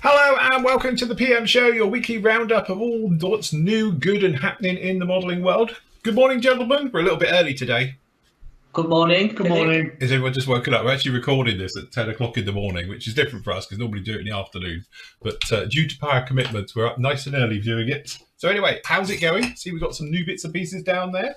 Hello and welcome to the PM Show, your weekly roundup of all what's new, good and happening in the modelling world. Good morning, gentlemen. We're a little bit early today. Good morning. Good morning. Is everyone just woken up? We're actually recording this at 10 o'clock in the morning, which is different for us because normally do it in the afternoon. But due to power commitments, we're up nice and early doing it. So anyway, how's it going? See, we've got some new bits and pieces down there.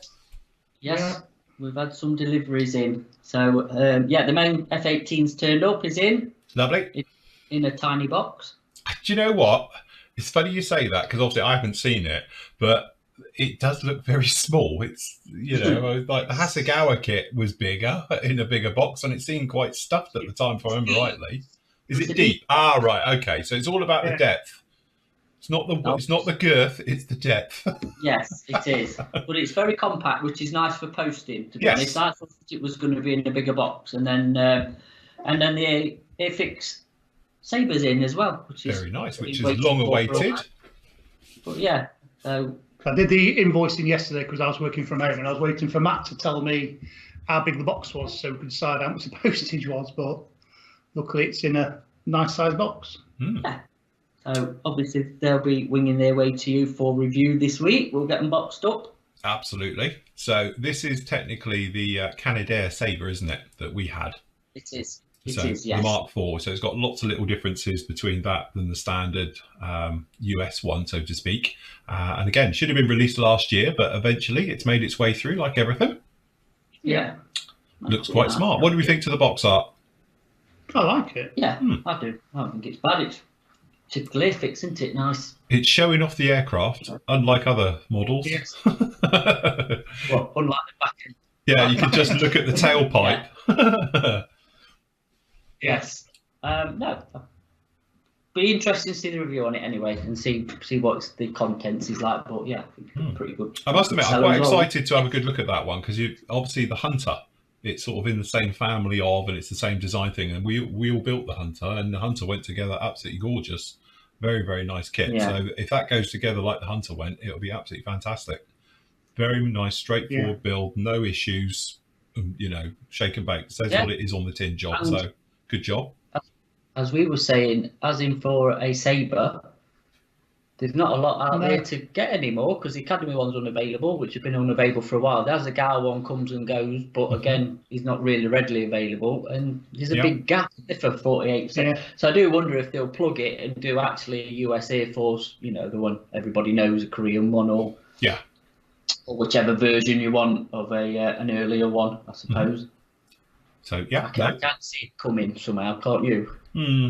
Yes, we've had some deliveries in. So, the main F-18's turned up, is in. Lovely. In a tiny box. Do you know what? It's funny you say that because obviously I haven't seen it, but it does look very small. It's, like the Hasegawa kit was bigger in a bigger box and it seemed quite stuffed at the time, if I remember rightly. Is it deep? Ah, right. Okay. So it's all about the depth. It's not the girth, it's the depth. Yes, it is. But it's very compact, which is nice for posting, to be honest. I thought it was going to be in a bigger box. And then the Airfix Sabres in as well, which is very nice, which is long awaited. But yeah, so I did the invoicing yesterday because I was working from home and I was waiting for Matt to tell me how big the box was so we could decide how much the postage was. But luckily, it's in a nice size box. Yeah. So obviously they'll be winging their way to you for review this week. We'll get them boxed up. Absolutely. So this is technically the Canadair Sabre, isn't it, that we had? It is. The Mark IV. So it's got lots of little differences between that and the standard US one, so to speak. And again, should have been released last year, but eventually it's made its way through like everything. Yeah. Looks quite smart. What do we think to the box art? I like it. Yeah, I do. I don't think it's bad. It's typical Airfix, isn't it? Nice. It's showing off the aircraft, unlike other models. Yes. Well, unlike the back end. Yeah, you can just look at the tailpipe. Yeah. Yes. No. Be interesting to see the review on it anyway and see what the contents is like. But yeah, pretty good. I must admit, I'm quite excited to have a good look at that one because you obviously the Hunter. It's sort of in the same family of, and it's the same design thing. And we all built the Hunter, and the Hunter went together absolutely gorgeous. Very, very nice kit. Yeah. So if that goes together like the Hunter went, it'll be absolutely fantastic. Very nice, straightforward build, no issues. Shake and bake. It says what it is on the tin job. And so good job. As we were saying, as in for a Sabre, there's not a lot out there to get anymore because the Academy one's unavailable, which has been unavailable for a while. The Hasegawa one comes and goes, but again, he's not really readily available. And there's a big gap for 48%. Yeah. So I do wonder if they'll plug it and do actually a US Air Force, the one everybody knows, a Korean one, or whichever version you want of an earlier one, I suppose. So I can't see it coming somehow, can't you?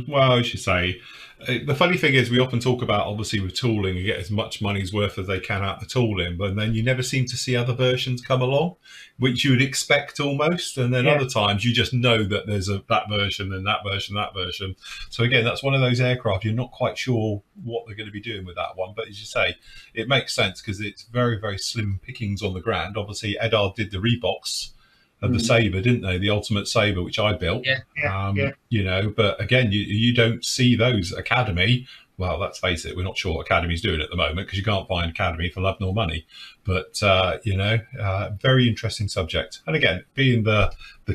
Well, I should say, the funny thing is we often talk about, obviously, with tooling, you get as much money's worth as they can out the tooling, but then you never seem to see other versions come along, which you would expect almost. And then other times you just know that there's that version and that version, that version. So again, that's one of those aircraft, you're not quite sure what they're going to be doing with that one. But as you say, it makes sense because it's very, very slim pickings on the ground. Obviously, Edard did the Rebox of the Sabre, didn't they? The Ultimate Sabre, which I built. But again, you don't see those Academy. Well, let's face it, we're not sure what Academy's doing at the moment because you can't find Academy for love nor money. But very interesting subject. And again, being the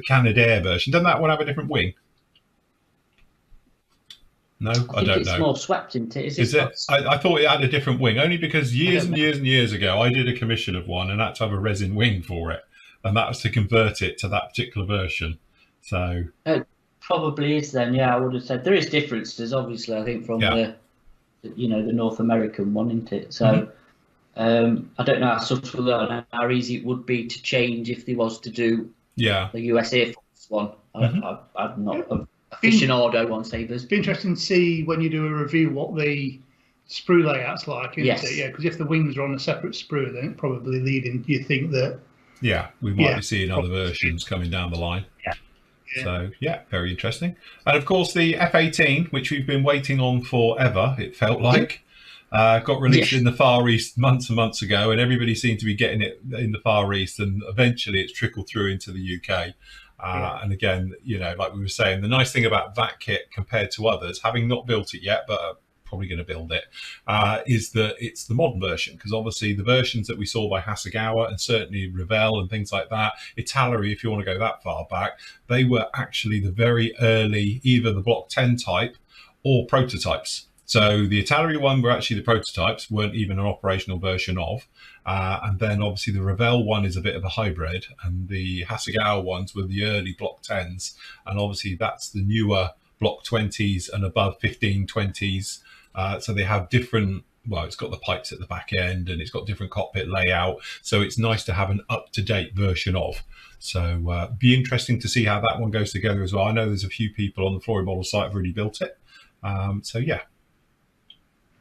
Canadair version, doesn't that one have a different wing? No, I don't know. It's more swept into it. Is it? I thought it had a different wing, only because years and years ago, I did a commission of one and had to have a resin wing for it. And that was to convert it to that particular version. So it probably is then. Yeah, I would have said there is differences, obviously. I think from the North American one, isn't it? So I don't know how subtle and how easy it would be to change if there was to do the US Air Force one. I'm not an aficionado on Sabres. It'd be interesting to see when you do a review what the sprue layout's like, isn't it? Yeah, because if the wings are on a separate sprue, then it probably leading you think that. Yeah, we might be seeing other versions coming down the line. So, very interesting. And, of course, the F-18, which we've been waiting on forever, it felt like, got released in the Far East months and months ago, and everybody seemed to be getting it in the Far East, and eventually it's trickled through into the UK. And again, like we were saying, the nice thing about that kit compared to others, having not built it yet, but probably going to build it, is that it's the modern version, because obviously the versions that we saw by Hasegawa and certainly Revell and things like that, Italeri, if you want to go that far back, they were actually the very early, either the Block 10 type or prototypes. So the Italia one were actually the prototypes, weren't even an operational version of. And then obviously the Revell one is a bit of a hybrid, and the Hasegawa ones were the early Block 10s. And obviously that's the newer Block 20s and above 1520s. So they have different, well, it's got the pipes at the back end and it's got different cockpit layout. So it's nice to have an up-to-date version of. So be interesting to see how that one goes together as well. I know there's a few people on the Flory Model site have already built it. So yeah.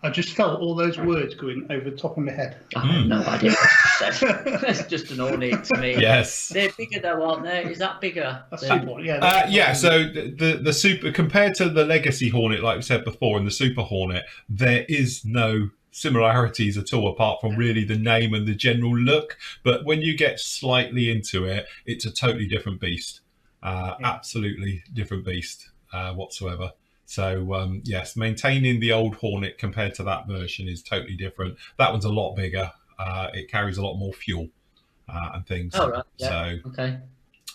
I just felt all those words going over the top of my head. I have no idea what you said. It's just an Hornet to me. Yes. They're bigger though, aren't they? Is that bigger? That's super, yeah. Yeah, so the Super, compared to the Legacy Hornet, like we said before, and the Super Hornet, there is no similarities at all, apart from really the name and the general look. But when you get slightly into it, it's a totally different beast. Absolutely different beast whatsoever. So yes, maintaining the old Hornet compared to that version is totally different. That one's a lot bigger. It carries a lot more fuel and things. Oh, right. Yeah. So okay.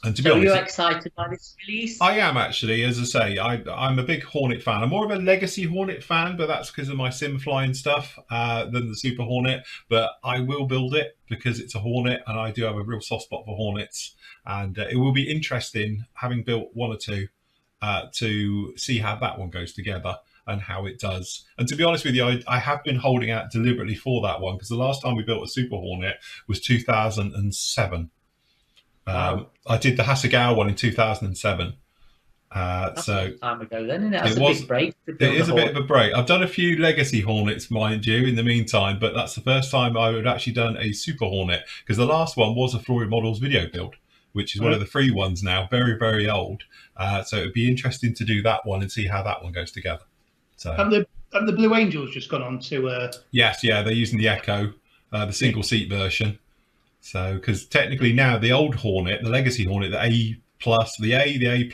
And to be So honest, are you excited by this release? I am actually. As I say, I'm a big Hornet fan. I'm more of a Legacy Hornet fan, but that's because of my sim flying stuff than the Super Hornet. But I will build it because it's a Hornet, and I do have a real soft spot for Hornets. And it will be interesting, having built one or two, to see how that one goes together and how it does. And to be honest with you, I have been holding out deliberately for that one, because the last time we built a Super Hornet was 2007. Wow. I did the Hasegawa one in 2007. That's So a long time ago then, isn't it? That's it a was- big break. it is a bit of a break. I've done a few Legacy Hornets, mind you, in the meantime, but that's the first time I had actually done a Super Hornet, because the last one was a Flory Models video build, which is one of the free ones now, very, very old. So it would be interesting to do that one and see how that one goes together. So And the Blue Angels just gone on to yes, yeah, they're using the Echo, the single seat version. So because technically now the old Hornet, the Legacy Hornet, the A+, the A+,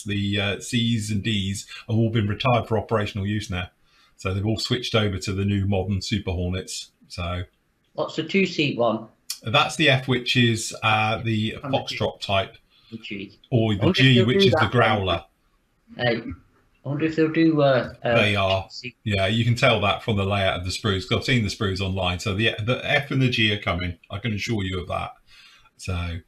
the C's and D's have all been retired for operational use now. So they've all switched over to the new modern Super Hornets. So What's the two-seat one? that's the F, which is the And the G. Foxtrot type, The G. or the wonder if G, they'll which do is the that Growler. Hey, I wonder if they'll do. They are. Yeah, you can tell that from the layout of the sprues, 'cause I've seen the sprues online. So the F and the G are coming. I can assure you of that. So, and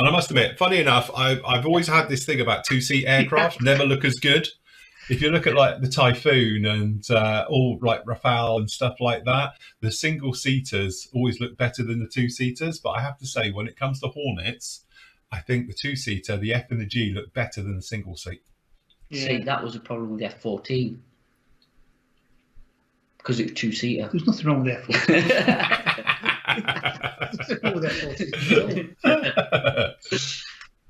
I must admit, funny enough, I've always had this thing about two-seat aircraft never look as good. If you look at like the Typhoon and all like Rafale and stuff like that, the single-seaters always look better than the two-seaters. But I have to say, when it comes to Hornets, I think the two-seater, the F and the G, look better than the single-seat. See, that was a problem with the F-14 because it was two-seater. There's nothing wrong with F14.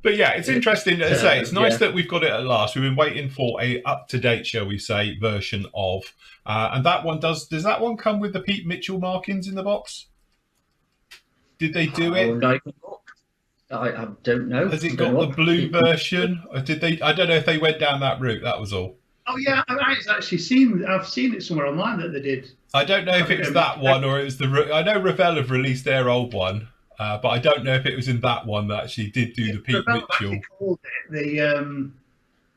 But yeah, it's interesting to say. It's nice Yeah. that we've got it at last. We've been waiting for a up-to-date, shall we say, version of. And that one does that one come with the Pete Mitchell markings in the box? Did they do it? I don't know. Has it got the blue version? Or did they? I don't know if they went down that route. That was all. Oh yeah, I've seen it somewhere online that they did. I don't know if it was that one or it was the. I know Refueler have released their old one, but I don't know if it was in that one that actually did do the Pete Revel Mitchell. actually called it the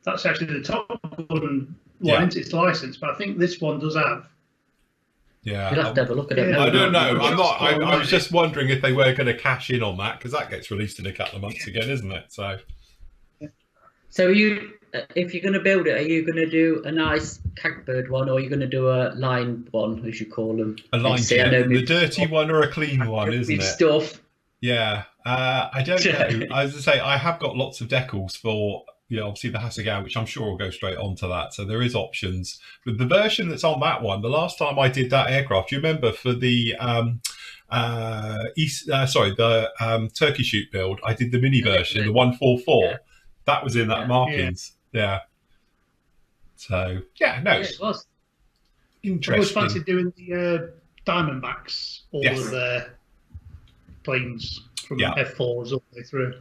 that's actually the Top Gun one. Yeah. It's licensed, but I think this one does have. Yeah, You'll have to have a look at it. Yeah. I don't know. No, I'm not. I was online. just wondering if they were going to cash in on that, because that gets released in a couple of months again, isn't it? So So if you're going to build it, are you going to do a nice catbird one, or are you going to do a line one, as you call them? a line See, I know jet, me- the dirty one or a clean one, isn't with it? stuff. Yeah. I don't know. As I say, I have got lots of decals for, obviously the Hasegawa, which I'm sure will go straight onto that. So there is options. But the version that's on that one, the last time I did that aircraft, do you remember for the turkey shoot build, I did the mini version, the 144. Yeah. That was in that Yeah. markings. Yeah. So yeah, no, Yeah, it was. I always interesting. fancied doing the Diamondbacks, all Yes. of their planes from Yeah. F4s all the way through.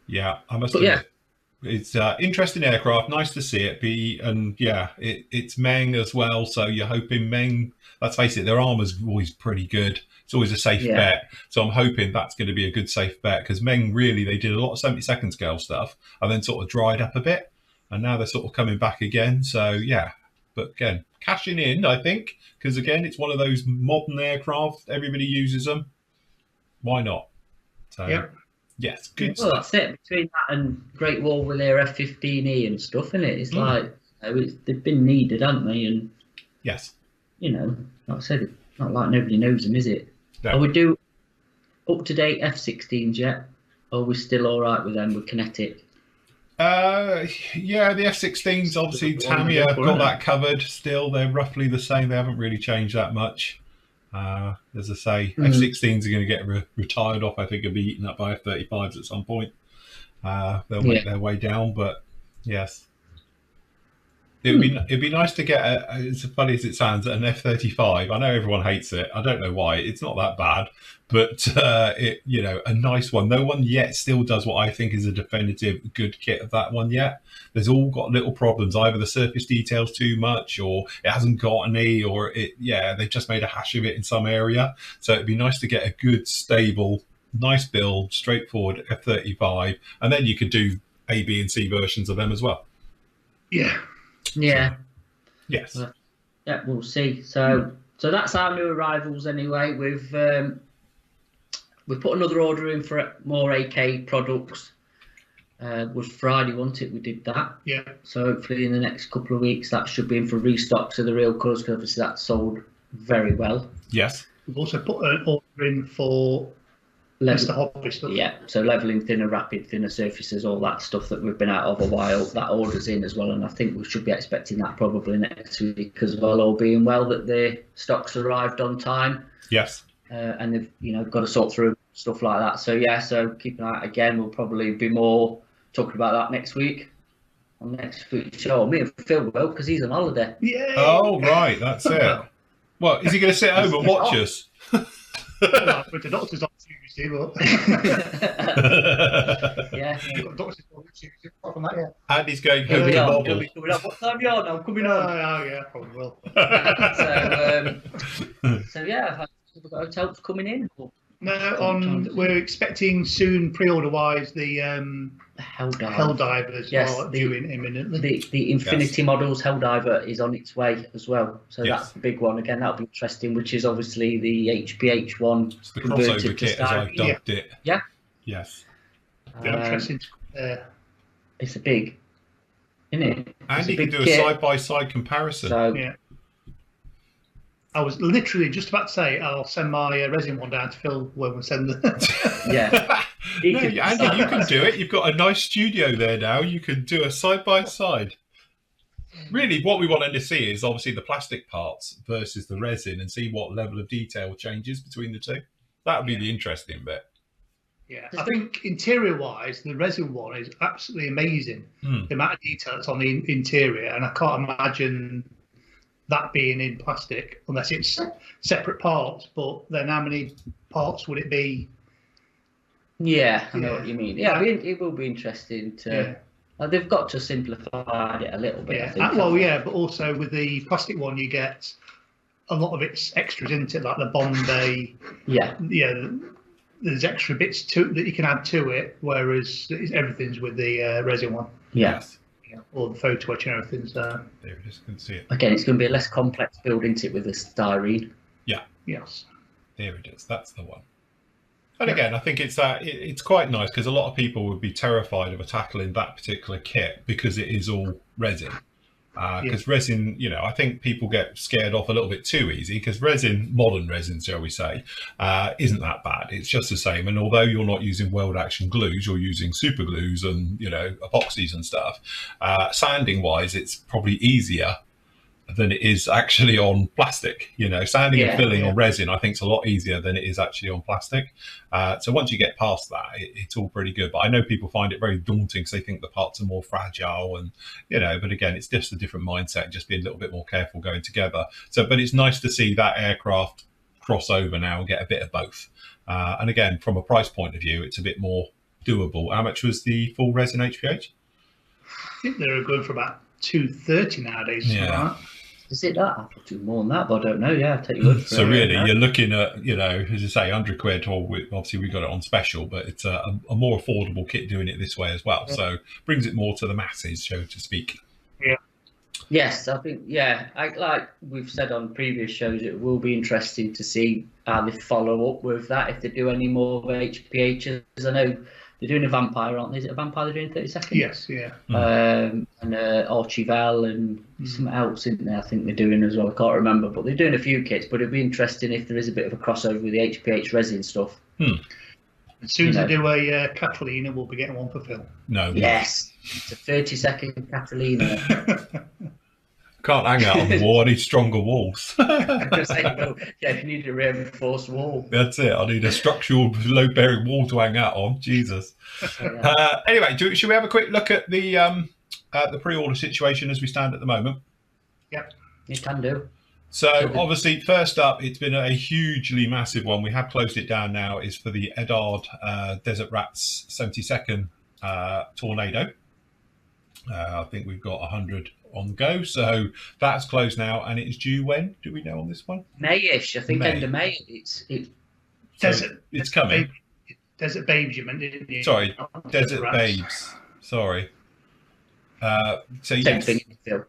Yeah, I must But yeah. admit. It's interesting aircraft, nice to see it be, and yeah, it's Meng as well. So you're hoping Meng. Let's face it, their armor's always pretty good. It's always a safe Yeah. bet. So I'm hoping that's going to be a good safe bet, because Meng really, they did a lot of 72nd scale stuff and then sort of dried up a bit, and now they're sort of coming back again. So yeah, But again, cashing in, I think, because again, it's one of those modern aircraft. Everybody uses them. Why not? So, yes, good Well, stuff. that's it. Between that and Great Wall with their F-15E and stuff, isn't it? It's like they've been needed, haven't they? And yes, like I said, it's not like nobody knows them, is it? No. Are we do up-to-date F-16s yet? Or are we still all right with them with kinetic? Yeah, the F-16s, obviously, Tamiya got that covered still. They're roughly the same. They haven't really changed that much. As I say, F-16s are going to get retired off. I think they'll be eaten up by F-35s at some point. They'll make their way down, but yes. It'd be nice to get as funny as it sounds, an F-35. I know everyone hates it. I don't know why. It's not that bad, but a nice one. No one yet still does what I think is a definitive good kit of that one yet. There's all got little problems. Either the surface details too much, or it hasn't got any, or they've just made a hash of it in some area. So it'd be nice to get a good, stable, nice build, straightforward F-35, and then you could do A, B, and C versions of them as well. Yeah. Yeah. So, yes. Yeah, we'll see. So that's our new arrivals anyway. We've put another order in for more AK products. Was Friday, wasn't it? We did that. Yeah. So hopefully in the next couple of weeks that should be in for restocks of the real colours, because obviously that sold very well. Yes. We've also put an order in for Mr. Hobby stuff. Yeah, so levelling thinner, rapid thinner surfaces, all that stuff that we've been out of a while, that order's in as well, and I think we should be expecting that probably next week as well, all being well, that the stocks arrived on time. Yes. And they've got to sort through stuff like that. So yeah, so keep an eye out again. We'll probably be more talking about that next week on next week's show. Me and Phil will, because he's on holiday. Yeah. Oh right, that's it. Well, is he going to sit home and watch us? Well, with the doctor's on Tuesday, but yeah. Got doctor's on Tuesday. Apart from that, yeah. Andy's going home to model. What time are you on? I'm coming on. Oh, yeah, probably will. So yeah, we've got hotels coming in. No, we're expecting soon, pre-order wise, the Helldivers are due in imminently. The Infinity Models Helldiver is on its way as well, so that's the big one. Again, that'll be interesting, which is obviously the HPH one. It's the crossover kit, as I've dubbed it. Yeah. Yes. Interesting. It's a big, isn't it? And you can do a side-by-side comparison. So, yeah. I was literally just about to say I'll send my resin one down to Phil when we send the. Yeah. Andy, you can do it. You've got a nice studio there now. You can do a side-by-side. Really, what we wanted to see is obviously the plastic parts versus the resin, and see what level of detail changes between the two. That would be the interesting bit. Yeah, I think interior-wise, the resin one is absolutely amazing. The amount of detail that's on the interior, and I can't imagine that being in plastic unless it's separate parts. But then, how many parts would it be? Yeah, I know what you mean. Yeah, it will be interesting to. They've got to simplify it a little bit. Yeah. I think, but also with the plastic one, you get a lot of its extras into it, like the Bombay. Yeah. Yeah. There's extra bits that you can add to it, whereas everything's with the resin one. Yeah. Or the photo etch and everything's there. There it is. You can see it. Again, it's going to be a less complex build, isn't it, with the styrene? Yeah. Yes. There it is. That's the one. And again, I think it's quite nice, because a lot of people would be terrified of tackling that particular kit because it is all resin. Because resin, I think people get scared off a little bit too easy, because resin, modern resin, shall we say, isn't that bad. It's just the same. And although you're not using weld action glues, you're using super glues and, epoxies and stuff, sanding wise, it's probably easier than it is actually on plastic. Sanding and filling on resin, I think, is a lot easier than it is actually on plastic. So once you get past that, it's all pretty good. But I know people find it very daunting because they think the parts are more fragile, and but again, it's just a different mindset, just being a little bit more careful going together. So, but it's nice to see that aircraft cross over now and get a bit of both. And again, from a price point of view, it's a bit more doable. How much was the full resin HPH? I think they're going for about $230 nowadays. Yeah. Is it that? I thought it was more than that, but I don't know. Yeah, I'll take your word for it. So really, you're looking at, as you say, £100, or obviously we got it on special, but it's a more affordable kit doing it this way as well. So brings it more to the masses, so to speak. Yeah. Yes, I think, like we've said on previous shows, it will be interesting to see how they follow up with that, if they do any more of HPHs. I know they're doing a vampire, aren't they? Is it a vampire they're doing 30 seconds? Yes, yeah. And Archival and something else in there I think they're doing as well. I can't remember, but they're doing a few kits. But it'd be interesting if there is a bit of a crossover with the HPH resin stuff. As soon as they do a Catalina, we'll be getting one for Phil. No. Yes, it's a 30-second Catalina. Can't hang out on the wall. I need stronger walls. Yeah, you need a reinforced wall. That's it. I need a structural load-bearing wall to hang out on. Jesus. Anyway, should we have a quick look at the pre-order situation as we stand at the moment? Yep. You can do. So obviously, first up, it's been a hugely massive one. We have closed it down now. Is for the Edard Desert Rats 72nd Tornado. I think we've got 100 on the go. So that's closed now, and it is due when? Do we know on this one? Mayish, I think May. End of May. It's coming. Desert Babes, you meant, didn't you? Sorry, Desert Babes. Sorry. So Same yes. thing, Phil.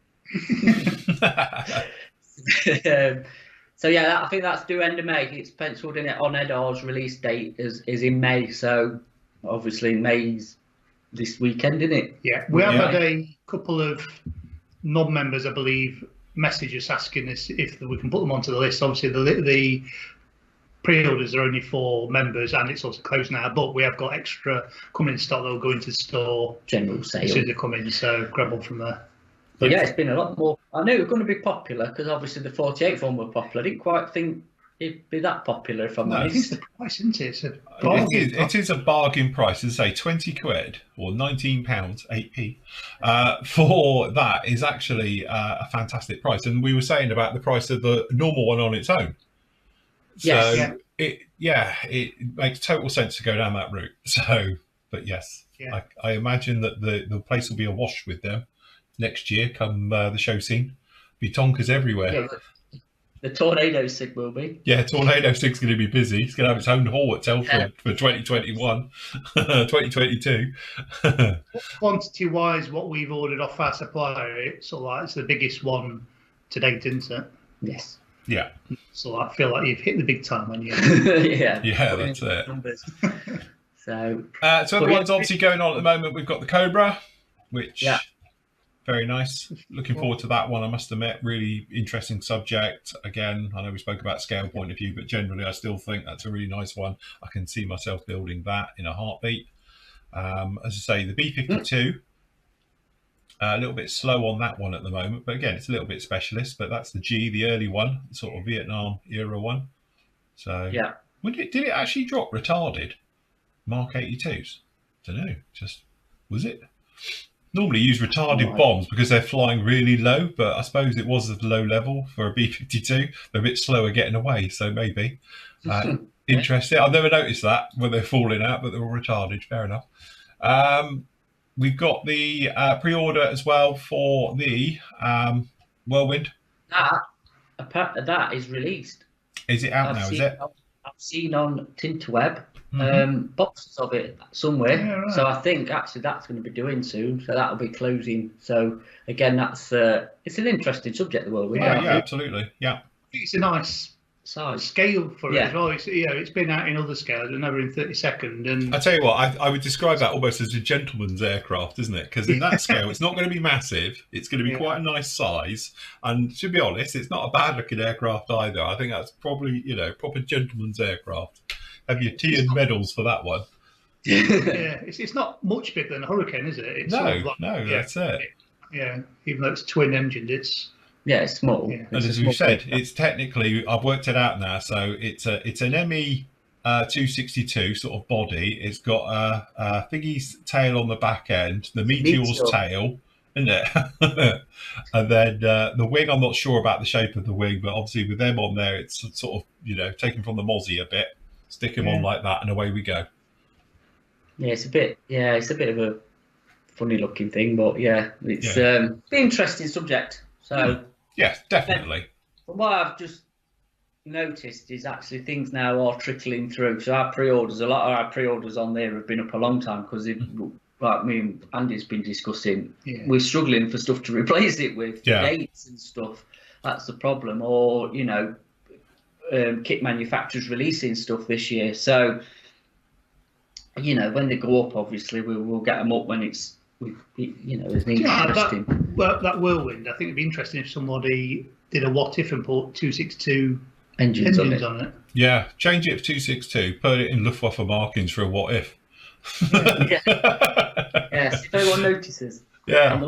So yeah, I think that's due end of May. It's penciled in it on Edard's release date is in May. So obviously May's this weekend, isn't it? Yeah, we have had a couple of non-members, I believe, message us asking us if we can put them onto the list. Obviously, the pre-orders are only for members, and it's also closed now. But we have got extra coming in stock that will go into the store General sale as soon as they come in. So grab one from there. But yeah, it's been a lot more. I knew it was going to be popular because obviously the 48th one were popular. I didn't quite think it'd be that popular, if I'm honest. It's the price, isn't it? It's it is a bargain price. As I say, 20 quid or £19, 8p for that is actually a fantastic price. And we were saying about the price of the normal one on its own. Yes. So it makes total sense to go down that route. So, but yes, I imagine that the place will be awash with them next year come the show scene. Be tonkers everywhere. Yeah, the Tornado Sig will be. Yeah, Tornado Sig's going to be busy. It's going to have its own hall at Telford for 2021, 2022. Quantity wise, what we've ordered off our supplier, it's the biggest one to date, isn't it? Yes. Yeah. So I feel like you've hit the big time, haven't you? Yeah, that's it. Numbers. So the ones obviously going on at the moment, we've got the Cobra, which very nice. Looking forward to that one, I must admit. Really interesting subject. Again, I know we spoke about scale point of view, but generally I still think that's a really nice one. I can see myself building that in a heartbeat. As I say, the B52, a little bit slow on that one at the moment, but again, it's a little bit specialist, but that's the G, the early one, sort of Vietnam era one. So yeah. Did it actually drop retarded Mark 82s? I don't know, just was it? Normally use retarded bombs because they're flying really low, but I suppose it was at low level for a B-52. They're a bit slower getting away, so maybe. Interesting. I've never noticed that when they're falling out, but they're all retarded. Fair enough. We've got the pre-order as well for the Whirlwind. That is released. Is it out now? Is it? I've seen on Tinterweb boxes of it somewhere. Yeah, right. So I think actually that's going to be doing soon. So that'll be closing. So again, that's it's an interesting subject, the Whirlwind. Yeah, absolutely. Yeah. I think it's a nice size scale for it as well. It's been out in other scales, but never in 32nd. And I tell you what, I would describe that almost as a gentleman's aircraft, isn't it? Because in that scale, it's not going to be massive. It's going to be quite a nice size, and to be honest, it's not a bad-looking aircraft either. I think that's probably proper gentleman's aircraft. Have your tea and medals for that one. It's not much bigger than a Hurricane, is it? It's that's it. Yeah, even though it's twin-engined, it's. Yeah, it's small. Yeah. And as you said, it's technically, I've worked it out now, so it's an ME 262 sort of body. It's got a Figgy's tail on the back end, the Meteor's tail, isn't it? And then the wing, I'm not sure about the shape of the wing, but obviously with them on there, it's sort of, taken from the Mozzie a bit, stick them on like that, and away we go. Yeah, it's a bit of a funny looking thing, but it's an interesting subject. So. Yeah, definitely. But what I've just noticed is actually things now are trickling through. So our pre-orders, a lot of our pre-orders on there have been up a long time because Like, I mean, Andy's been discussing, we're struggling for stuff to replace it with, dates and stuff. That's the problem. Or, you know, kit manufacturers releasing stuff this year. So, you know, when they go up, obviously, we'll get them up when it's, you know, there's need testing. That whirlwind, I think it'd be interesting if somebody did a what if and put 262 engines on it. Yeah, change it to 262, put it in Luftwaffe markings for a what if. Yes, if anyone notices. Yeah,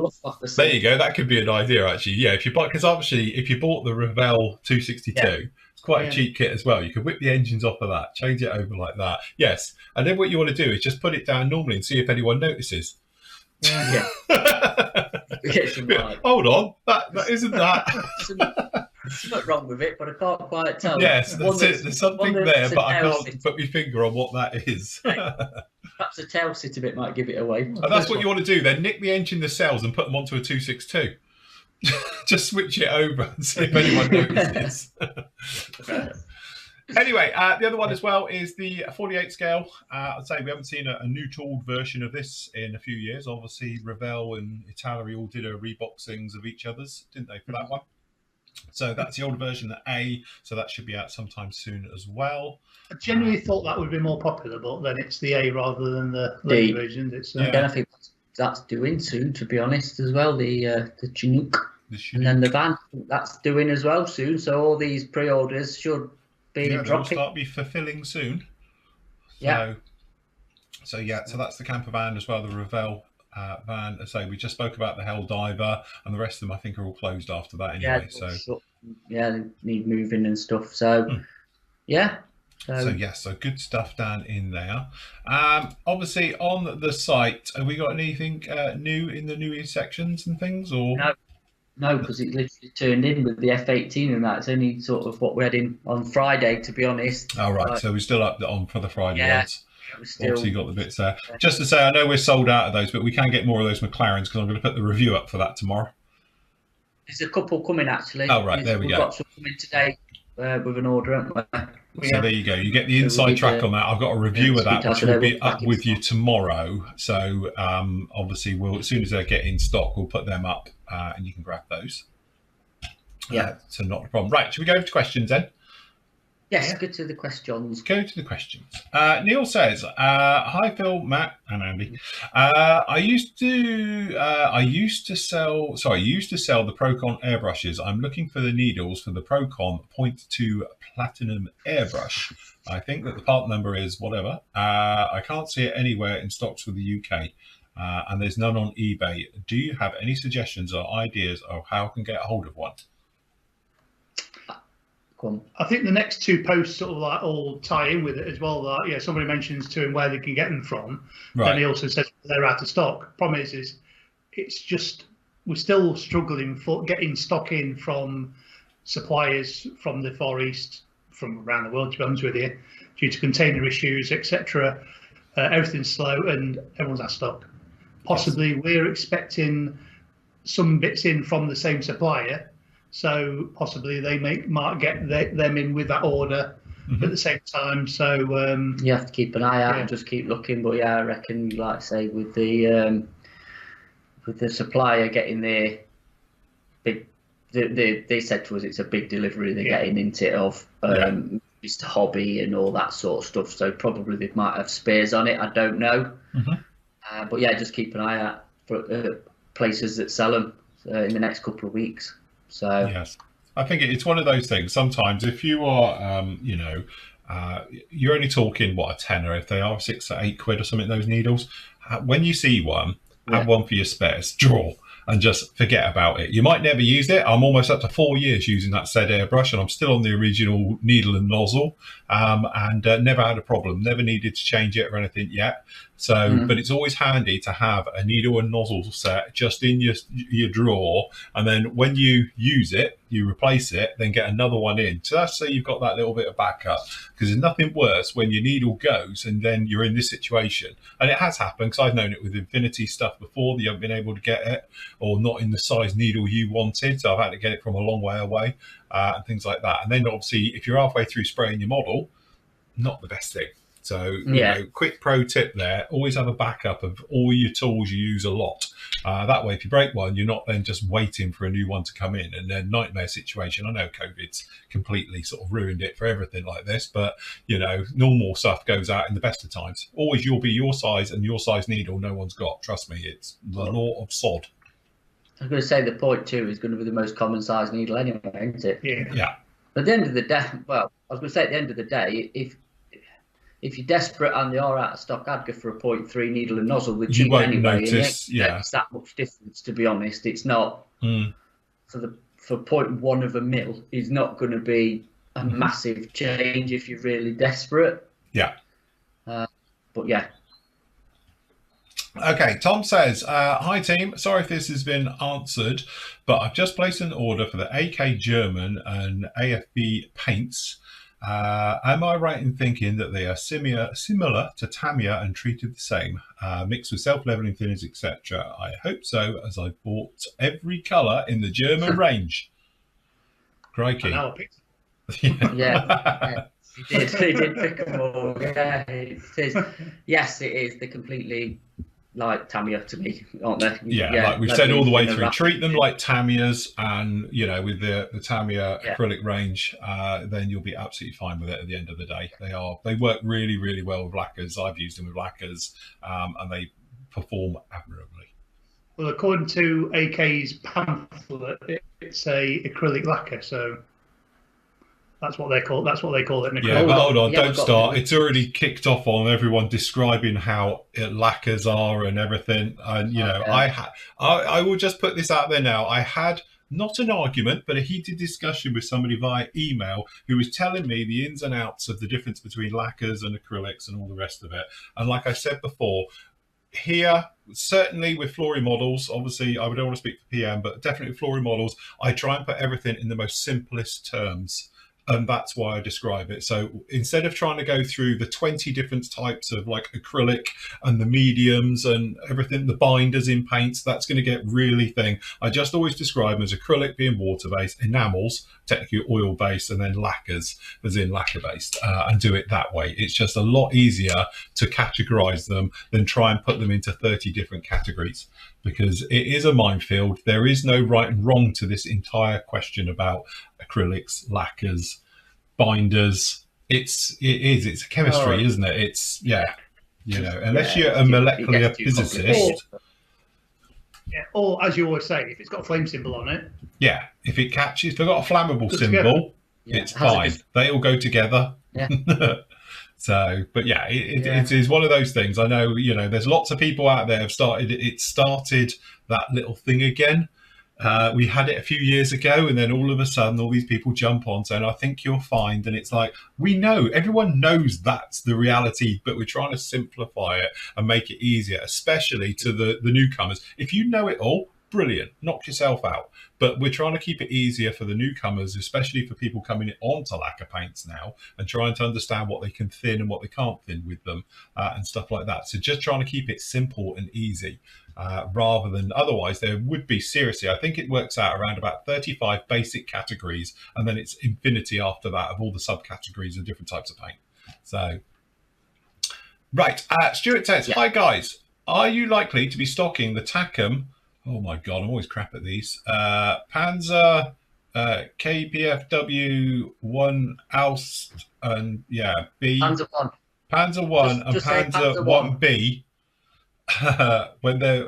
there you go. That could be an idea, actually. Yeah, if you buy, because obviously, if you bought the Revell 262, it's quite a cheap kit as well. You could whip the engines off of that, change it over like that. Yes, and then what you want to do is just put it down normally and see if anyone notices. Yeah. Hold on, that isn't that. There's nothing wrong with it, but I can't quite tell. Yes, that's it. There's something there, but I can't put my finger on what that is. Perhaps a tail sit a bit might give it away. And that's what you want to do then. Nick the engine, the cells, and put them onto a 262. Just switch it over and see if anyone notices. Anyway, the other one as well is the 48 scale. I'd say we haven't seen a new tooled version of this in a few years. Obviously, Revell and Italia all did a reboxings of each other's, didn't they, for that one? So that's the older version, the A. So that should be out sometime soon as well. I genuinely thought that would be more popular, but then it's the A rather than the later version. It's I think that's doing soon, to be honest, as well. The Chinook. And then the van, that's doing as well soon. So all these pre-orders should be dropping. Start be fulfilling soon. So that's the camper van as well, the Revell van. So we just spoke about the Hell Diver, and the rest of them I think are all closed after that anyway. They need moving and stuff. So So good stuff down in there. Obviously on the site, have we got anything new in the new sections and things, or no, because it literally turned in with the F18 and that. It's only sort of what we had in on Friday, to be honest. Oh right, so we're still up on for the Friday ones. Obviously got the bits there. Just to say, I know we're sold out of those, but we can get more of those McLarens because I'm going to put the review up for that tomorrow. There's a couple coming actually. Oh right, there we go. We've got some coming today with an order, haven't we? So there you go. You get the inside track on that. I've got a review of that, which will be up with you tomorrow. So obviously, as soon as they get in stock, we'll put them up and you can grab those. So not a problem. Right, should we go to questions then? Yes, go to the questions. Go to the questions. Neil says, "Hi Phil, Matt, and Andy. I used to sell the Procon airbrushes. I'm looking for the needles for the Procon 0.2 Platinum airbrush. I think that the part number is whatever. I can't see it anywhere in stocks for the UK, and there's none on eBay. Do you have any suggestions or ideas of how I can get a hold of one?" I think the next two posts sort of like all tie in with it as well. That somebody mentions to him where they can get them from, and he also says they're out of stock. Problem is it's just we're still struggling for getting stock in from suppliers from the Far East, from around the world. To be honest with you, due to container issues, etc. Everything's slow and everyone's out of stock. Possibly we're expecting some bits in from the same supplier. So possibly they might get them in with that order at the same time. So you have to keep an eye out and just keep looking. But I reckon, like I say, with the supplier getting their big, they said to us it's a big delivery they're getting into it of Mr. Hobby and all that sort of stuff. So probably they might have spares on it. I don't know. But just keep an eye out for places that sell them in the next couple of weeks. So yes, I think it's one of those things. Sometimes if you are, you're only talking a tenner. If they are £6 or £8 or something, those needles. When you see one, have one for your spares. Draw and just forget about it. You might never use it. I'm almost up to 4 years using that said airbrush, and I'm still on the original needle and nozzle, and never had a problem. Never needed to change it or anything yet. So, but it's always handy to have a needle and nozzle set just in your drawer, and then when you use it, you replace it, then get another one in. So that's so you've got that little bit of backup, because there's nothing worse when your needle goes and then you're in this situation. And it has happened, because I've known it with Infinity stuff before, that you haven't been able to get it, or not in the size needle you wanted. So I've had to get it from a long way away, and things like that. And then obviously, if you're halfway through spraying your model, not the best thing. So, you know, quick pro tip there, always have a backup of all your tools you use a lot. That way, if you break one, you're not then just waiting for a new one to come in. And then nightmare situation. I know COVID's completely sort of ruined it for everything like this, but, you know, normal stuff goes out in the best of times. Always you'll be your size and your size needle no one's got. Trust me, it's the law of sod. I was going to say the 0.2 is going to be the most common size needle anyway, isn't it? Yeah. But at the end of the day, well, I was going to say at the end of the day, if you're desperate and they are out of stock, I'd go for a 0.3 needle and nozzle with cheap anyway. Notice, it's that much difference, to be honest. It's not for 0.1 of a mil is not going to be a massive change if you're really desperate. Yeah. But yeah. Okay, Tom says, hi team, sorry if this has been answered, but I've just placed an order for the AK German and AFB paints. Am I right in thinking that they are similar to Tamiya and treated the same, mixed with self-leveling thinners, etc.? I hope so, as I bought every colour in the German range. Crikey. Yeah. He did pick them all. Yeah, it is. Yes, it is. They're completely like Tamiya to me, aren't they? Yeah, like we've said all the way through, treat them like Tamiyas, and you know, with the Tamiya acrylic range, then you'll be absolutely fine with it at the end of the day. They work really, really well with lacquers. I've used them with lacquers, and they perform admirably. Well, according to AK's pamphlet, it's a acrylic lacquer, so that's what they call it. Yeah, but hold on, don't start. It's already kicked off on everyone describing how lacquers are and everything. And you know, I will just put this out there now. I had not an argument, but a heated discussion with somebody via email who was telling me the ins and outs of the difference between lacquers and acrylics and all the rest of it. And like I said before, here, certainly with Flory Models, obviously I don't want to speak for PM, but definitely with Flory Models, I try and put everything in the most simplest terms. And that's why I describe it. So instead of trying to go through the 20 different types of like acrylic and the mediums and everything, the binders in paints, that's going to get really thin. I just always describe them as acrylic being water-based, enamels, technically oil-based, and then lacquers as in lacquer-based, and do it that way. It's just a lot easier to categorize them than try and put them into 30 different categories, because it is a minefield. There is no right and wrong to this entire question about acrylics, lacquers, binders. It's a chemistry, isn't it? It's you know, unless you're a molecular physicist. Or as you always say, if it's got a flame symbol on it. Yeah, if it catches, if they've got a flammable symbol, it's fine. They all go together. Yeah. So, but yeah, it is one of those things. I know, you know, there's lots of people out there have started that little thing again. We had it a few years ago, and then all of a sudden all these people jump on saying, I think you'll find, and it's like, we know, everyone knows that's the reality, but we're trying to simplify it and make it easier, especially to the newcomers. If you know it all, brilliant, knock yourself out. But we're trying to keep it easier for the newcomers, especially for people coming onto lacquer paints now and trying to understand what they can thin and what they can't thin with them, and stuff like that. So just trying to keep it simple and easy, rather than otherwise there would be, seriously, I think it works out around about 35 basic categories, and then it's infinity after that of all the subcategories of different types of paint. So, right, Stuart says, hi guys, are you likely to be stocking the Tacom? Oh my God, I'm always crap at these. Panzer, KPFW 1 Alst, and B. Panzer 1. Panzer 1 and Panzer 1B. When they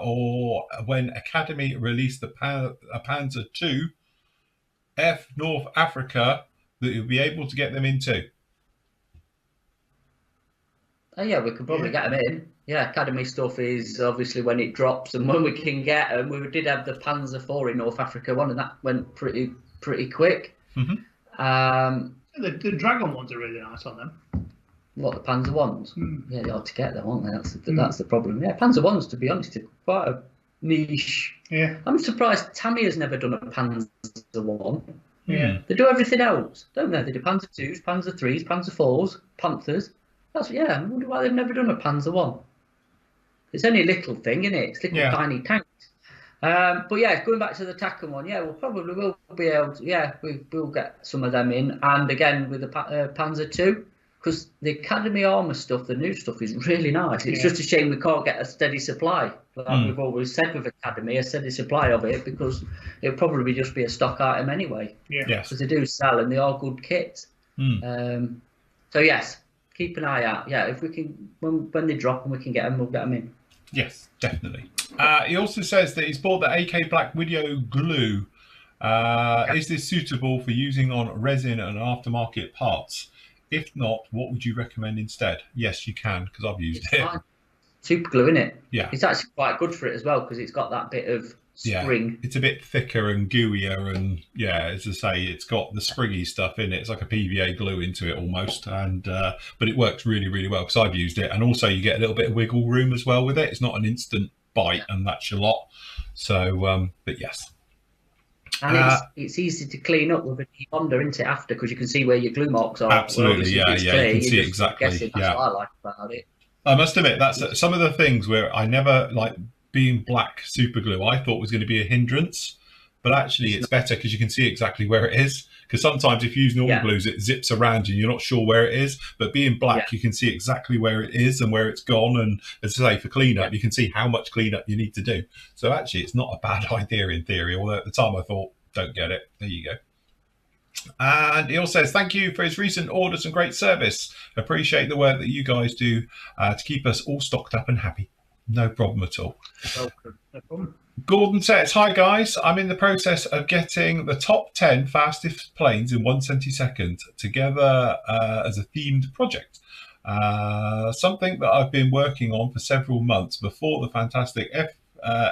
or when Academy released the Panzer 2 F North Africa, that you'll be able to get them into. Oh yeah, we could probably get them in. Yeah, Academy stuff is obviously when it drops and when we can get them. We did have the Panzer 4 in North Africa one, and that went pretty quick. The Dragon ones are really nice on them. What, the Panzer ones? Yeah, they're hard to get them, aren't they? That's the problem. Yeah, Panzer ones, to be honest, are quite a niche. Yeah. I'm surprised Tamiya's never done a Panzer 1. Yeah. They do everything else, don't they? They do Panzer 2s, Panzer 3s, Panzer 4s, Panthers. I wonder why they've never done a Panzer 1. It's only a little thing, isn't it? It's little tiny tanks. But yeah, going back to the Tacom one, we'll probably be able to, we'll get some of them in. And again, with the Panzer 2, because the Academy Armour stuff, the new stuff, is really nice. It's just a shame we can't get a steady supply. Like we've always said with Academy, a steady supply of it, because it'll probably just be a stock item anyway. Because they do sell and they are good kits. So yes, keep an eye out. Yeah, if we can, when they drop and we can get them, we'll get them in. Yes, definitely. He also says that he's bought the AK Black Video glue. Is this suitable for using on resin and aftermarket parts? If not, what would you recommend instead? Yes, you can, because I've used it. Fine. Super glue, isn't it? Yeah. It's actually quite good for it as well, because it's got that bit of spring. Yeah, it's a bit thicker and gooier, and as I say, it's got the springy stuff in it. It's like a PVA glue into it almost, and but it works really, really well because I've used it, and also you get a little bit of wiggle room as well with it. It's not an instant bite, and that's your lot. So, but yes. And it's easy to clean up with a debonder, isn't it, after, because you can see where your glue marks are. Absolutely, you can see exactly. That's what I like about it. I must admit, that's some of the things where I never like being black super glue. I thought was going to be a hindrance, but actually it's better because you can see exactly where it is. Because sometimes if you use normal glues, it zips around you, you're not sure where it is. But being black, you can see exactly where it is and where it's gone. And as I say, for cleanup, you can see how much cleanup you need to do. So actually, it's not a bad idea in theory. Although at the time I thought, don't get it. There you go. And he also says, thank you for his recent orders and great service. Appreciate the work that you guys do to keep us all stocked up and happy. No problem at all. Welcome. No problem. Gordon says, hi guys, I'm in the process of getting the top 10 fastest planes in 1/72 together as a themed project. Something that I've been working on for several months before the fantastic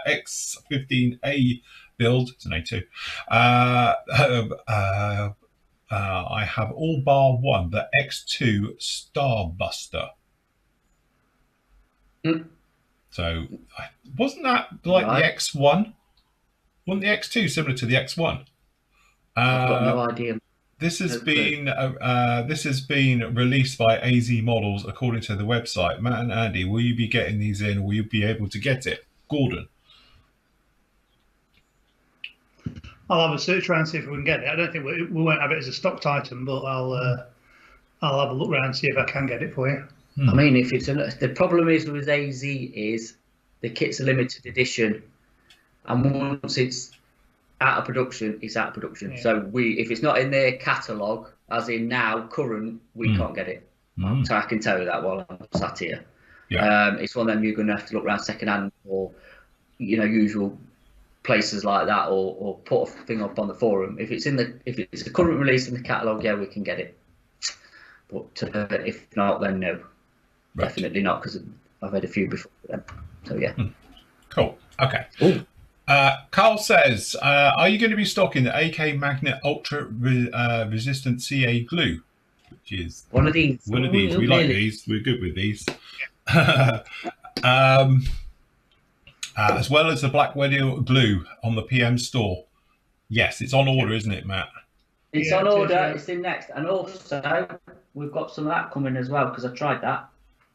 X-15A build. It's an A2. I have all bar one, the X2 Starbuster. So wasn't that like the X1? Wasn't the X2 similar to the X1? I've got no idea. This has been released by AZ Models according to the website. Matt and Andy, will you be getting these in? Will you be able to get it? Gordon. I'll have a search around, see if we can get it. I don't think we won't have it as a stocked item, but I'll have a look around, see if I can get it for you. I mean, if it's the problem is with AZ is the kit's a limited edition, and once it's out of production, it's out of production. Yeah. So if it's not in their catalogue, as in now current, we can't get it. So I can tell you that while I'm sat here. Yeah. It's one of them you're going to have to look around second hand or usual places like that, or put a thing up on the forum. If it's a current release in the catalogue, yeah, we can get it. But if not, then no. Right. Definitely not, because I've had a few before them. So yeah. Cool. Okay. Carl says, are you going to be stocking the AK Magnet Ultra Resistant CA glue? Which is one of these. One of these. We like these. We're good with these. As well as the Black Widow glue on the PM store. Yes, it's on order, isn't it, Matt? It's on order. It's in next. And also, we've got some of that coming as well, because I tried that,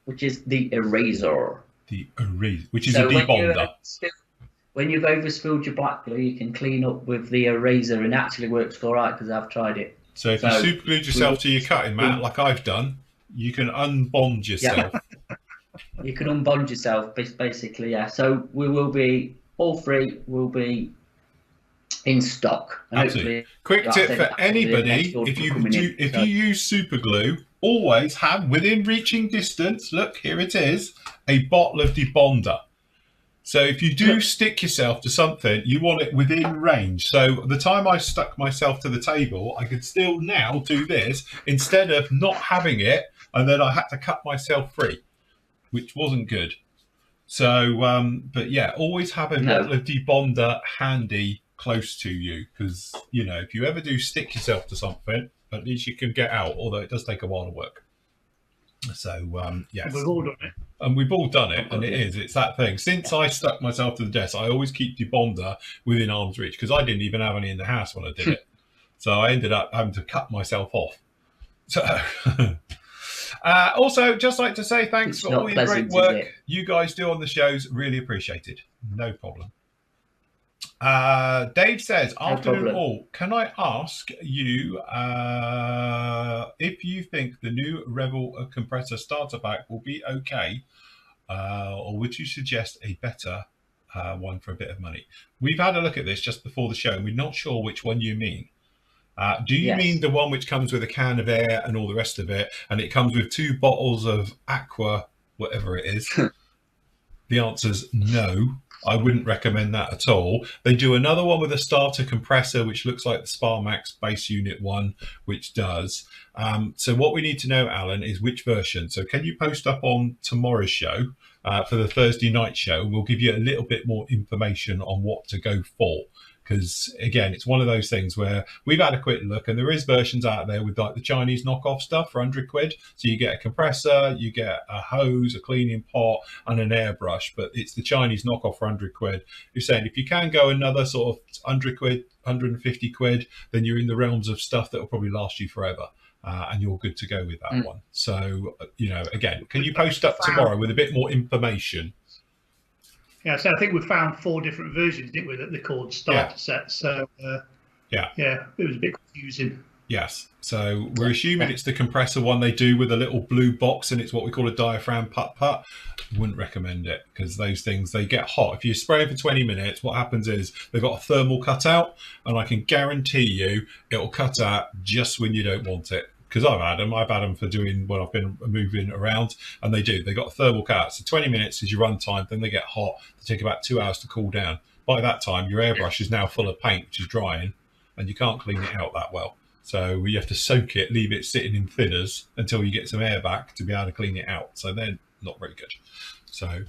which is the eraser. The eraser, which is a debonder. When you've overspilled your black glue, you can clean up with the eraser, and it actually works all right because I've tried it. So if you superglued yourself to your cutting mat, like I've done, you can unbond yourself. Yeah. You can unbond yourself, basically, yeah. So we will be, all three will be in stock. And absolutely. Quick tip for anybody, if you use super glue, always have within reaching distance, look, here it is, a bottle of debonder. So if you do stick yourself to something, you want it within range. So the time I stuck myself to the table, I could still now do this instead of not having it, and then I had to cut myself free, which wasn't good. So, but yeah, always have a bottle of debonder handy close to you, because if you ever do stick yourself to something, at least you can get out, although it does take a while to work. So yes, we've all done it, and we've all done it, and it's that thing. Since I stuck myself to the desk, I always keep debonder within arm's reach, because I didn't even have any in the house when I did it. So I ended up having to cut myself off. So also, just like to say thanks for all your great work you guys do on the shows. Really appreciated. No problem. Dave says, No afternoon problem. all, can I ask you if you think the new Revel compressor starter pack will be okay, or would you suggest a better one for a bit of money? We've had a look at this just before the show, and we're not sure which one you mean. Do you mean the one which comes with a can of air and all the rest of it, and it comes with 2 bottles of aqua, whatever it is? The answer's no. I wouldn't recommend that at all. They do another one with a starter compressor, which looks like the SparMax base unit one, which does. So what we need to know, Alan, is which version. So can you post up on tomorrow's show for the Thursday night show? We'll give you a little bit more information on what to go for. Because again, it's one of those things where we've had a quick look, and there is versions out there with like the Chinese knockoff stuff for 100 quid. So you get a compressor, you get a hose, a cleaning pot, and an airbrush. But it's the Chinese knockoff for 100 quid. You're saying if you can go another sort of 100 quid, 150 quid, then you're in the realms of stuff that will probably last you forever. And you're good to go with that one. So, again, can you post up tomorrow with a bit more information? Yeah, so I think we found 4 different versions, didn't we, that they called starter sets. So, yeah, it was a bit confusing. Yes. So we're assuming it's the compressor one they do with a little blue box, and it's what we call a diaphragm putt-putt. Wouldn't recommend it because those things, they get hot. If you spray for 20 minutes, what happens is they've got a thermal cutout, and I can guarantee you it'll cut out just when you don't want it. Because I've had them for doing when I've been moving around, and they do. They got a thermal cut. So 20 minutes is your run time, then they get hot. They take about 2 hours to cool down. By that time, your airbrush is now full of paint, which is drying, and you can't clean it out that well. So you have to soak it, leave it sitting in thinners until you get some air back to be able to clean it out. So they're not very good. So,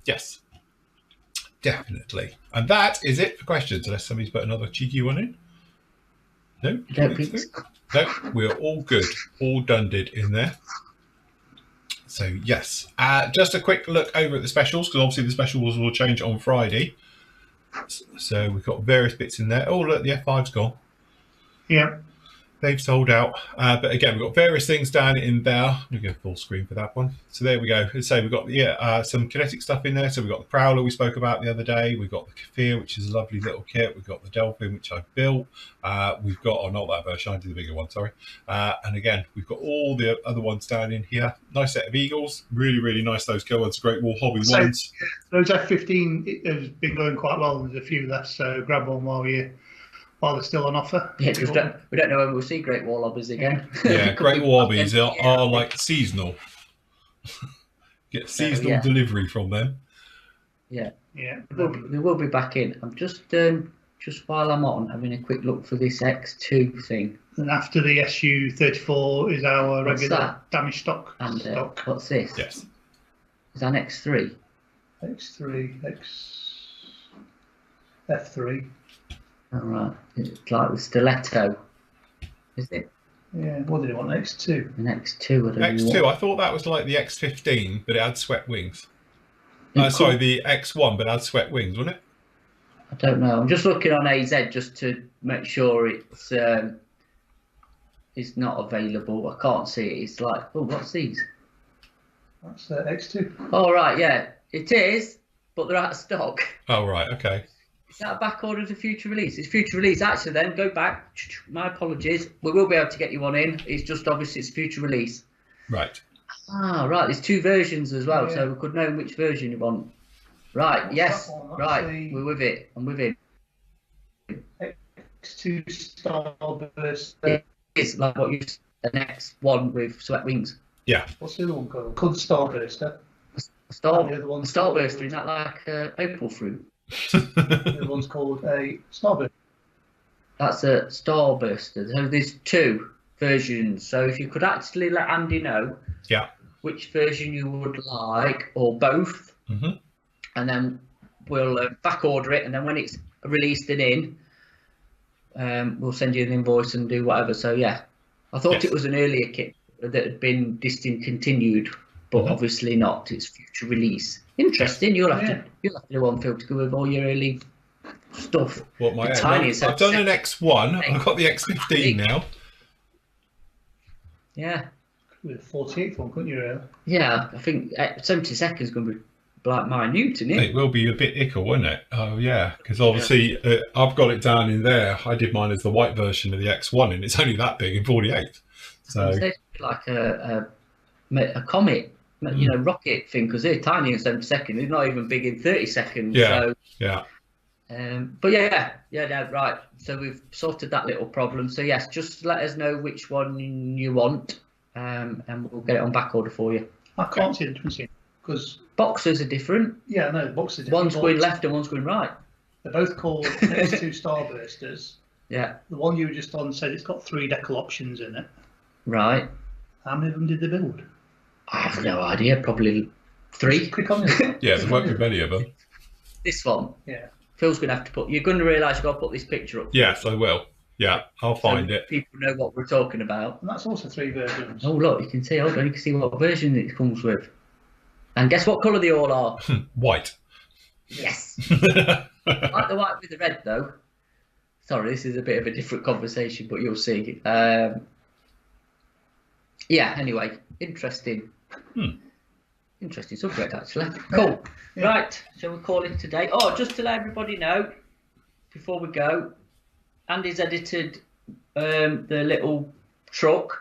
yes, definitely. And that is it for questions, unless somebody's put another cheeky one in. No? No, we're all good. All done in there. So, yes. Just a quick look over at the specials, because obviously the specials will change on Friday. So we've got various bits in there. Oh, look, the F5's gone. Yeah. They've sold out. But again, we've got various things down in there. Let me go full screen for that one. So there we go. So we've got some kinetic stuff in there. So we've got the Prowler we spoke about the other day. We've got the Kafir, which is a lovely little kit. We've got the Delphin, which I built. We've got, not that version, I did the bigger one, sorry. And again, we've got all the other ones down in here. Nice set of Eagles. Really, really nice, those ones. Great Wall Hobby ones. Yeah, those F15 have been going quite well. There's a few left, so grab one while they're still on offer. Yeah, we don't know when we'll see Great Wall Hobbies again. Yeah, Great Wall Hobbies are like seasonal. Get seasonal delivery from them. Yeah. They will be back in. I'm just while I'm on, having a quick look for this X2 thing. And after the SU34 is our regular damaged stock. And what's this? Yes. Is that an X3? F3. All right. It's like the stiletto, is it? Yeah. What did it want? X2. An X2. X2. I thought that was like the X15, but it had swept wings. Sorry, the X1, but it had swept wings, wasn't it? I don't know. I'm just looking on AZ just to make sure it's not available. I can't see it. It's like, oh, what's these? That's X2. Oh, right, yeah. It is, but they're out of stock. Oh, right, okay. Is that a back order to future release? It's future release. Actually, then, go back. My apologies. We will be able to get you one in. It's just obviously it's future release. Right. Ah, right. There's 2 versions as well, yeah. so we could know which version you want. Right, yes. Right, we're with it. I'm with it. X2 Starburst. It's like what you said, the next one with swept wings. Yeah. What's the other one called? Called Starburster. Starburster, is that like opal fruit? The other one's called a Starburst. That's a Starburster. So there's 2 versions. So if you could actually let Andy know which version you would like, or both, and then we'll back order it, and then when it's released and in, we'll send you an invoice and do whatever. So yeah, I thought it was an earlier kit that had been discontinued, but obviously not. It's future release. Interesting. You'll have to do one, Phil, to go with all your early stuff. What my tiniest? I've done an X1. I've got the X15 now. Yeah. With a 48th one, couldn't you? Yeah, I think 72nd is going to be like minute, isn't it? It will be a bit ickle, won't it? Oh yeah, because obviously I've got it down in there. I did mine as the white version of the X1, and it's only that big in 48. So it's like a comet, rocket thing, because they're tiny in 7 seconds. They're not even big in 30 seconds. Yeah, so, yeah. But right. So we've sorted that little problem. So yes, just let us know which one you want, and we'll get it on back order for you. I can't see the difference because boxes are different. Yeah, no, boxes are different. One's going left and one's going right. They're both called X2 Starbursters. Yeah. The one you were just on said it's got 3 decal options in it. Right. How many of them did they build? I have no idea. Probably 3. Just click on this one. Yeah, there won't be many of them. This one. Yeah. Phil's going to have to put. You're going to realise you've got to put this picture up. Yes, I will. Yeah, I'll find it. People know what we're talking about. And that's also 3 versions. Oh look, you can see. Hold on, you can see what version it comes with. And guess what colour they all are? White. Yes. I like the white with the red though. Sorry, this is a bit of a different conversation, but you'll see. Yeah. Anyway, interesting. Interesting subject actually. Cool. Yeah. Right. Shall we call it today? Oh, just to let everybody know before we go. Andy's edited the little truck,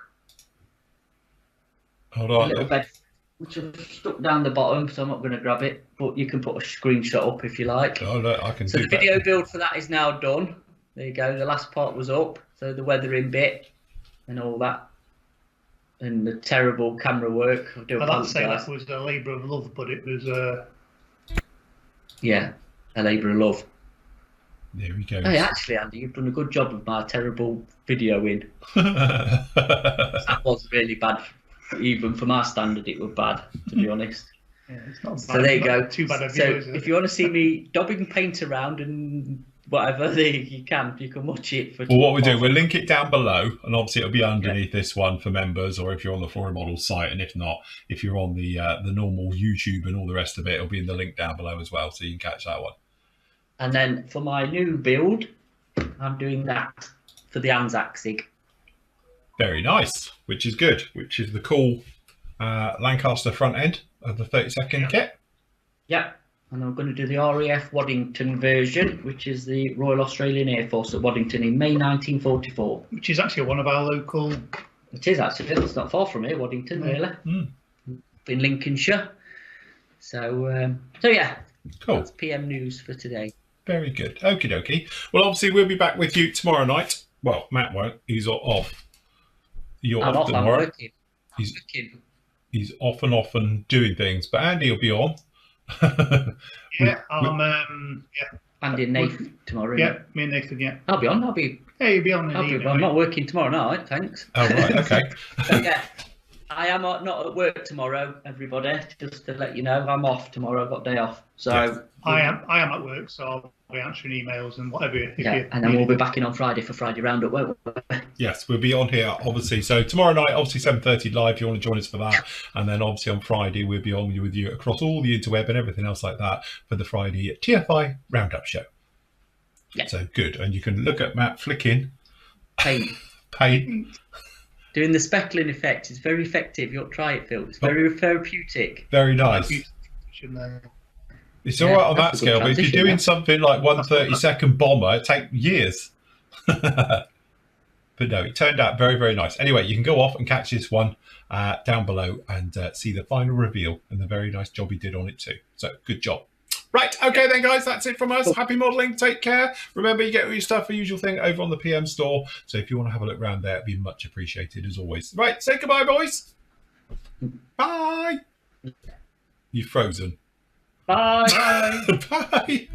Hold on. little bed, which I've stuck down the bottom, so I'm not going to grab it. But you can put a screenshot up if you like. Oh no, I can. So do the video build for that is now done. There you go. The last part was up, so the weathering bit and all that, and the terrible camera work. I do I'd say apologise. that was a labour of love, but it was a labour of love. There we go. Hey, actually, Andy, you've done a good job of my terrible videoing. That was really bad, even for my standard. It was bad, to be honest. Yeah, it's not bad. So there you go. Too bad. So if you want to see me daubing paint around and whatever, you can watch it. Well, what we do, we'll link it down below, and obviously it'll be underneath this one for members, or if you're on the Flory Models site, and if not, if you're on the normal YouTube and all the rest of it, it'll be in the link down below as well, so you can catch that one. And then for my new build, I'm doing that for the Anzac SIG. Very nice, which is good, which is the cool Lancaster front end of the 32nd kit. Yep. And I'm going to do the RAF Waddington version, which is the Royal Australian Air Force at Waddington in May 1944. Which is actually one of our local... It is actually. It's not far from here, Waddington, really. In Lincolnshire. So yeah. Cool. That's PM news for today. Very good. Okie dokie. Well, obviously, we'll be back with you tomorrow night. Well, Matt won't. He's off. You're I'm off. I'm working. He's off and doing things. But Andy will be on. Yeah, Andy and Nathan tomorrow. Yeah, me and Nathan, yeah. I'll be on. Yeah, you'll be on. I'm not working tomorrow night, thanks. Oh, right, okay. So, yeah, I am not at work tomorrow, everybody. Just to let you know, I'm off tomorrow. I've got day off. So yes. I am at work, so I'll be answering emails and whatever. And then we'll be back in on Friday for Friday Roundup, won't we? Yes, we'll be on here, obviously. So tomorrow night, obviously 7:30 live, if you want to join us for that. And then obviously on Friday, we'll be on with you across all the interweb and everything else like that for the Friday TFI Roundup show. Yeah. So good. And you can look at Matt flicking. Paint. Doing the speckling effect. It's very effective. You'll try it, Phil. It's very therapeutic. Very nice. It's all right on that scale, but if you're doing something like 1/32 bomber, it takes years. But no, it turned out very, very nice. Anyway, you can go off and catch this one down below and see the final reveal and the very nice job he did on it too. So good job. Right, okay then, guys, that's it from us. Happy modelling, take care. Remember, you get all your stuff, the usual thing, over on the PM store. So if you want to have a look around there, it'd be much appreciated as always. Right, say goodbye, boys. Bye. You've frozen. Bye. Bye.